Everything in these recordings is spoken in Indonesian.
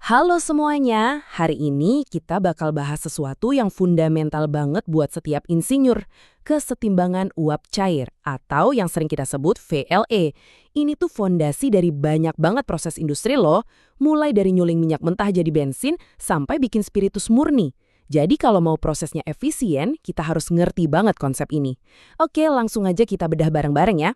Halo semuanya, hari ini kita bakal bahas sesuatu yang fundamental banget buat setiap insinyur, kesetimbangan uap cair atau yang sering kita sebut VLE. Ini tuh fondasi dari banyak banget proses industri loh, mulai dari nyuling minyak mentah jadi bensin sampai bikin spiritus murni. Jadi kalau mau prosesnya efisien, kita harus ngerti banget konsep ini. Oke, langsung aja kita bedah bareng-bareng ya.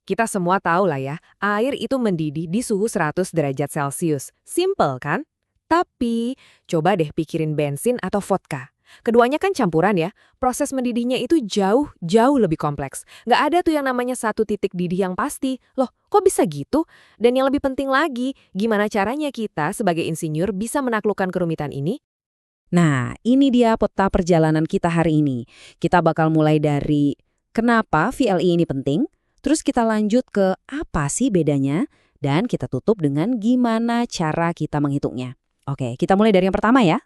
Kita semua tahu lah ya, air itu mendidih di suhu 100 derajat Celcius. Simple kan? Tapi, coba deh pikirin bensin atau vodka. Keduanya kan campuran ya, proses mendidihnya itu jauh lebih kompleks. Nggak ada tuh yang namanya satu titik didih yang pasti. Loh, kok bisa gitu? Dan yang lebih penting lagi, gimana caranya kita sebagai insinyur bisa menaklukkan kerumitan ini? Nah, ini dia peta perjalanan kita hari ini. Kita bakal mulai dari kenapa VLE ini penting, terus kita lanjut ke apa sih bedanya, dan kita tutup dengan gimana cara kita menghitungnya. Oke, kita mulai dari yang pertama ya.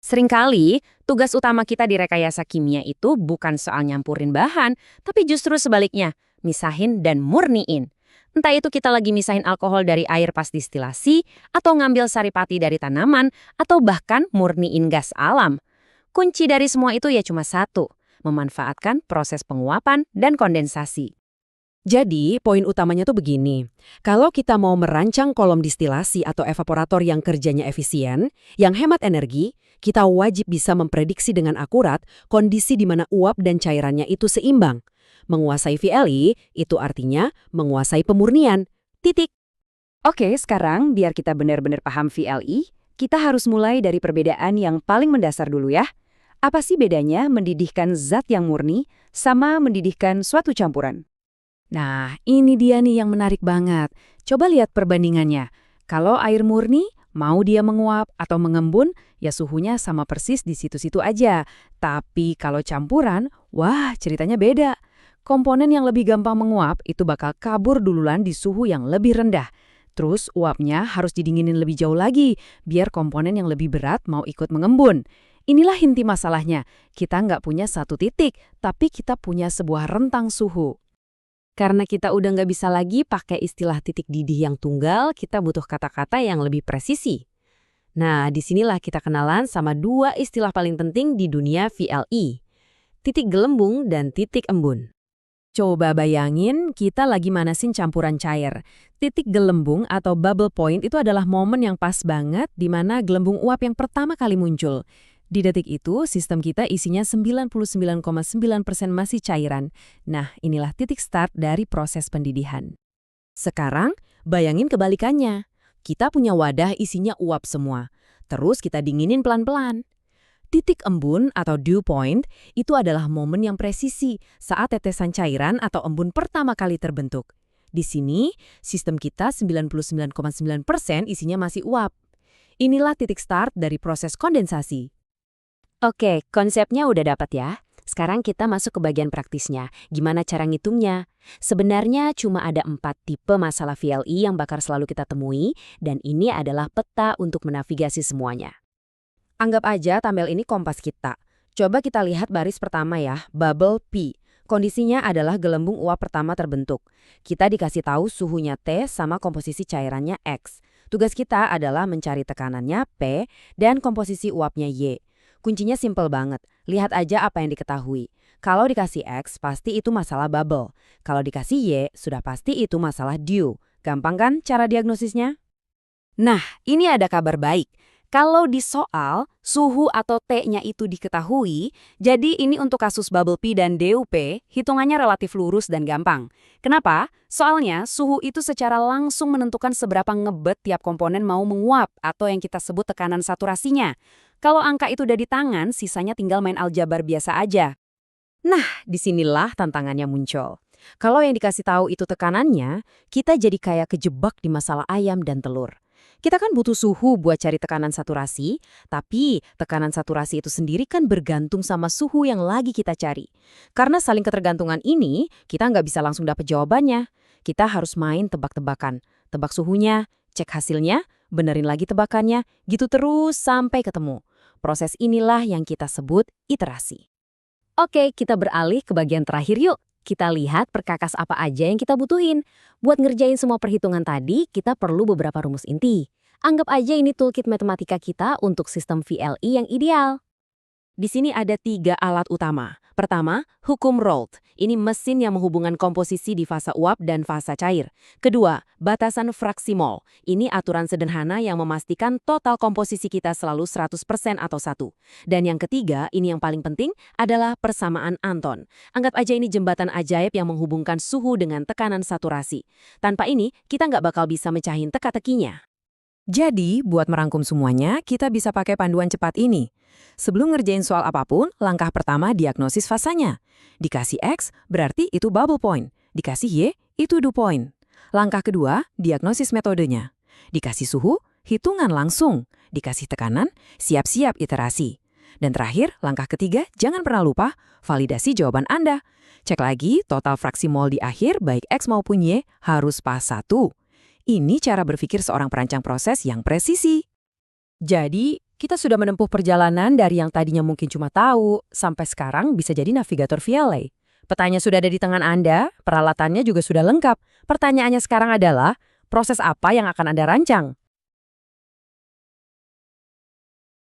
Seringkali, tugas utama kita di rekayasa kimia itu bukan soal nyampurin bahan, tapi justru sebaliknya, misahin dan murniin. Entah itu kita lagi misahin alkohol dari air pas distilasi, atau ngambil saripati dari tanaman, atau bahkan murniin gas alam. Kunci dari semua itu ya cuma satu, memanfaatkan proses penguapan dan kondensasi. Jadi, poin utamanya tuh begini. Kalau kita mau merancang kolom distilasi atau evaporator yang kerjanya efisien, yang hemat energi, kita wajib bisa memprediksi dengan akurat kondisi di mana uap dan cairannya itu seimbang. Menguasai VLE itu artinya menguasai pemurnian. Titik. Oke, sekarang biar kita benar-benar paham VLE, kita harus mulai dari perbedaan yang paling mendasar dulu ya. Apa sih bedanya mendidihkan zat yang murni sama mendidihkan suatu campuran? Nah, ini dia nih yang menarik banget. Coba lihat perbandingannya. Kalau air murni, mau dia menguap atau mengembun, ya suhunya sama persis di situ-situ aja. Tapi kalau campuran, wah ceritanya beda. Komponen yang lebih gampang menguap itu bakal kabur duluan di suhu yang lebih rendah. Terus uapnya harus didinginin lebih jauh lagi, biar komponen yang lebih berat mau ikut mengembun. Inilah inti masalahnya. Kita nggak punya satu titik, tapi kita punya sebuah rentang suhu. Karena kita udah nggak bisa lagi pakai istilah titik didih yang tunggal, kita butuh kata-kata yang lebih presisi. Nah, disinilah kita kenalan sama dua istilah paling penting di dunia VLE. Titik gelembung dan titik embun. Coba bayangin kita lagi manasin campuran cair. Titik gelembung atau bubble point itu adalah momen yang pas banget di mana gelembung uap yang pertama kali muncul. Di detik itu, sistem kita isinya 99,9% masih cairan. Nah, inilah titik start dari proses pendidihan. Sekarang, bayangin kebalikannya. Kita punya wadah isinya uap semua. Terus kita dinginin pelan-pelan. Titik embun atau dew point itu adalah momen yang presisi saat tetesan cairan atau embun pertama kali terbentuk. Di sini, sistem kita 99,9% isinya masih uap. Inilah titik start dari proses kondensasi. Oke, konsepnya udah dapat ya. Sekarang kita masuk ke bagian praktisnya. Gimana cara ngitungnya? Sebenarnya cuma ada 4 tipe masalah VLE yang bakal selalu kita temui, dan ini adalah peta untuk menavigasi semuanya. Anggap aja tabel ini kompas kita. Coba kita lihat baris pertama ya, bubble P. Kondisinya adalah gelembung uap pertama terbentuk. Kita dikasih tahu suhunya T sama komposisi cairannya X. Tugas kita adalah mencari tekanannya P dan komposisi uapnya Y. Kuncinya simpel banget. Lihat aja apa yang diketahui. Kalau dikasih X, pasti itu masalah bubble. Kalau dikasih Y, sudah pasti itu masalah dew. Gampang kan cara diagnosisnya? Nah, ini ada kabar baik. Kalau di soal, suhu atau T-nya itu diketahui, jadi ini untuk kasus bubble P dan DUP, hitungannya relatif lurus dan gampang. Kenapa? Soalnya suhu itu secara langsung menentukan seberapa ngebet tiap komponen mau menguap atau yang kita sebut tekanan saturasinya. Kalau angka itu udah di tangan, sisanya tinggal main aljabar biasa aja. Nah, disinilah tantangannya muncul. Kalau yang dikasih tahu itu tekanannya, kita jadi kayak kejebak di masalah ayam dan telur. Kita kan butuh suhu buat cari tekanan saturasi, tapi tekanan saturasi itu sendiri kan bergantung sama suhu yang lagi kita cari. Karena saling ketergantungan ini, kita nggak bisa langsung dapet jawabannya. Kita harus main tebak-tebakan. Tebak suhunya, cek hasilnya, benerin lagi tebakannya, gitu terus sampai ketemu. Proses inilah yang kita sebut iterasi. Oke, kita beralih ke bagian terakhir yuk. Kita lihat perkakas apa aja yang kita butuhin. Buat ngerjain semua perhitungan tadi, kita perlu beberapa rumus inti. Anggap aja ini toolkit matematika kita untuk sistem VLE yang ideal. Di sini ada 3 alat utama. Pertama, hukum Raoult. Ini mesin yang menghubungkan komposisi di fasa uap dan fasa cair. Kedua, batasan fraksi mol. Ini aturan sederhana yang memastikan total komposisi kita selalu 100% atau 1. Dan yang ketiga, ini yang paling penting, adalah persamaan Anton. Anggap aja ini jembatan ajaib yang menghubungkan suhu dengan tekanan saturasi. Tanpa ini, kita nggak bakal bisa mecahin teka-tekinya. Jadi, buat merangkum semuanya, kita bisa pakai panduan cepat ini. Sebelum ngerjain soal apapun, langkah pertama diagnosis fasanya. Dikasih X, berarti itu bubble point. Dikasih Y, itu dew point. Langkah kedua, diagnosis metodenya. Dikasih suhu, hitungan langsung. Dikasih tekanan, siap-siap iterasi. Dan terakhir, langkah ketiga, jangan pernah lupa, validasi jawaban Anda. Cek lagi, total fraksi mol di akhir, baik X maupun Y, harus pas 1. Ini cara berpikir seorang perancang proses yang presisi. Jadi, kita sudah menempuh perjalanan dari yang tadinya mungkin cuma tahu, sampai sekarang bisa jadi navigator VLA. Petanya sudah ada di tangan Anda, peralatannya juga sudah lengkap. Pertanyaannya sekarang adalah, proses apa yang akan Anda rancang?